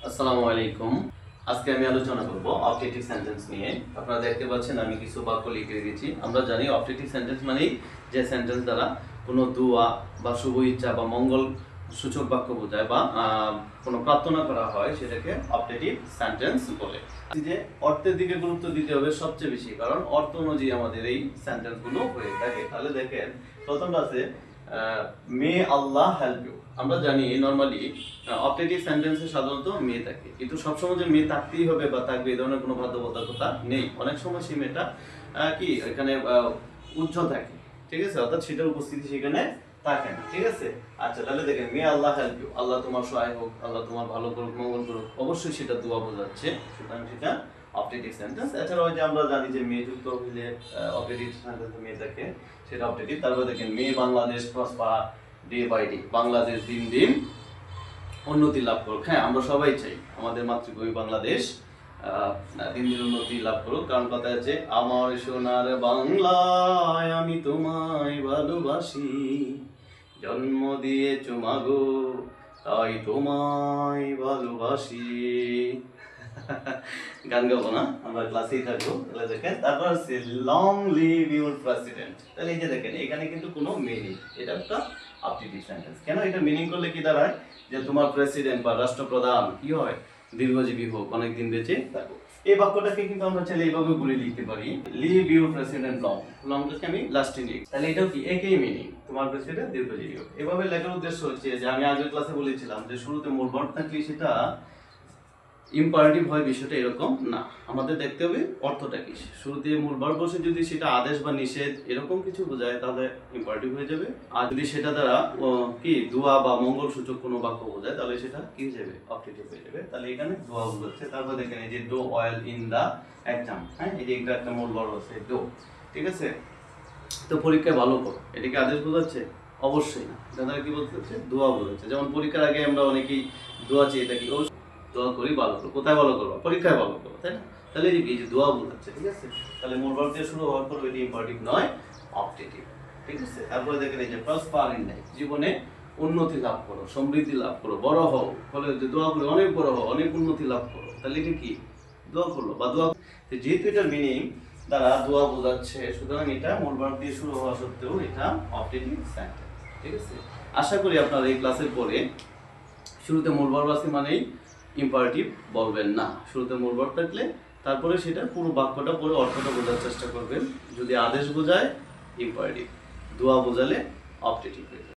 আসসালামু আলাইকুম। আজকে আমি আলোচনা করব অবজেক্টিভ সেন্টেন্স নিয়ে। আপনারা দেখতে পাচ্ছেন আমি কিছু বাক্য লিখে রেখেছি। আমরা জানি অবজেক্টিভ সেন্টেন্স মানে যে সেন্টেন্স দ্বারা কোনো দোয়া বা শুভ ইচ্ছা বা মঙ্গল সূচক বাক্য বোঝায় বা কোনো প্রার্থনা করা হয় সেটাকে অবজেক্টিভ সেন্টেন্স বলে। যে অর্থের দিকে গুরুত্ব দিতে হবে সবচেয়ে বেশি, কারণ অর্থ অনুযায়ী আমাদের এই সেন্টেন্সগুলো হয়ে থাকে। তাহলে দেখেন প্রথমটা আছে মে আল্লাহ হেল্প ইউ। আমরা জানি নরমালি অবজেক্টিভ সেন্টেন্সে সাধারণত মে থাকে, কিন্তু সবসময় যে মে থাকতেই হবে বা থাকবে এই ধরনের কোনো বাধ্যবাধকতা নেই। অনেক সময় সেই মেয়েটা কি এখানে উজ্জ্বল থাকে, ঠিক আছে, অর্থাৎ সেটার উপস্থিতি সেখানে থাকে না, ঠিক আছে। আচ্ছা, তাহলে দেখেন মে আল্লাহ হেল্প ইউ, আল্লাহ তোমার সহায় হোক, আল্লাহ তোমার ভালো করুক, মঙ্গল করুক, অবশ্যই সেটা দোয়া বোঝাচ্ছে, সুতরাং সেটা অবজেক্টিভ সেন্টেন্স। এছাড়াও যে আমরা জানি যে মে যুক্ত হইলে অবজেক্টিভ সেন্টেন্স মে থাকে, সেটা অবজেক্টিভ। তারপরে দেখেন may Bangladesh prosper day by day, Bangladesh দিন দিন উন্নতি লাভ করুক। হ্যাঁ, আমরা সবাই চাই আমাদের মাতৃভূমি বাংলাদেশ দিন দিন উন্নতি লাভ করুক, কারণ কথা আছে আমার সোনার বাংলায় আমি তোমায় ভালোবাসি, জন্ম দিয়েছো মাগো তাই তোমায় ভালোবাসি। গান গাবো না, আমরা ক্লাসেই থাকবো। তাহলে দেখেন তারপর আছে লং লিভ ইউর প্রেসিডেন্ট। তাহলে এই যে দেখেন এখানে কিন্তু কোনো মিনিং, এটা একটা অবজেক্টিভ সেন্টেন্স। কেন এটা মিনিং করলে কি দাঁড়ায় যে তোমার প্রেসিডেন্ট বা রাষ্ট্রপ্রধান কি হয়, দীর্ঘজীবী হোক, অনেকদিন বেঁচে থাকো। এই বাক্যটাকে কিন্তু আমরা চাইলে এইভাবে বলে লিখতে পারি, লিভ ইউর প্রেসিডেন্ট লং, লংটাকে আমি লাস্টে নিই। তাহলে এটাও কি একই মিনিং, তোমার প্রেসিডেন্ট দীর্ঘজীবী হোক। এভাবে লেখার উদ্দেশ্য হচ্ছে যে আমি আগের ক্লাসে বলেছিলাম যে শুরুতে মূল ভার্ব থাকলে সেটা ইম্পারেটিভ হয়, বিষয়টা এরকম না। আমাদের দেখতে হবে অর্থটা কি। শুরুতে মূল ভার্ব বসে যদি সেটা আদেশ বা নিষেধ এরকম কিছু বোঝায় তাহলে ইম্পারেটিভ হয়ে যাবে, আর যদি সেটা দ্বারা কি দোয়া বা মঙ্গল সূচক কোনো বাক্য বোঝায় তাহলে সেটা কি হয়ে যাবে, অবজেক্টিভ হয়ে যাবে। তাহলে এখানে দোয়া বোঝাচ্ছে। তারপর দেখেন এই যে do well in the exam, হ্যাঁ, এই যে একটা মূল ভার্ব আছে ডো, ঠিক আছে। তো পরীক্ষায় ভালো করো, এটা কি আদেশ বোঝাচ্ছে? অবশ্যই না, এটা দ্বারা কি বোঝাচ্ছে, দোয়া বোঝাচ্ছে। যেমন পরীক্ষার আগে আমরা অনেকেই দোয়া চেয়ে থাকি, দোয়া করি ভালো করো। কোথায় ভালো করবো? পরীক্ষায় ভালো করবো, তাই না? তাহলে এই যে দোয়া বোঝাচ্ছে, ঠিক আছে। তাহলে মূল ভার্ব দিয়ে শুরু হওয়ার পর এটি ইম্পারেটিভ নয়, অবজেক্টিভ, ঠিক আছে। তারপরে দেখেন এই যে প্রসপার ইন লাইফ, জীবনে উন্নতি লাভ করো, সমৃদ্ধি লাভ করো, বড় হও, ফলে যে দোয়া করে অনেক বড় হও, অনেক উন্নতি লাভ করো। তাহলে এটা কি দোয়া করলো বা দোয়া, যেহেতু এটার মিনিং দ্বারা দোয়া বোঝাচ্ছে, সুতরাং এটা মূল ভার্ব দিয়ে শুরু হওয়া সত্ত্বেও এটা অবজেক্টিভ সেন্টেন্স, ঠিক আছে। আশা করি আপনারা এই ক্লাসের পরে শুরুতে মূল ভার্ব আছে মানেই ইম্পারেটিভ বলবেন না। শুরুতে মূল ভার্ব থাকলে তারপরে সেটা পুরো বাক্যটা পড়ে অর্থটা বোঝার চেষ্টা করবেন। যদি আদেশ বোঝায় ইম্পারেটিভ, দোয়া বোঝালে অবজেক্টিভ হয়ে যাবে।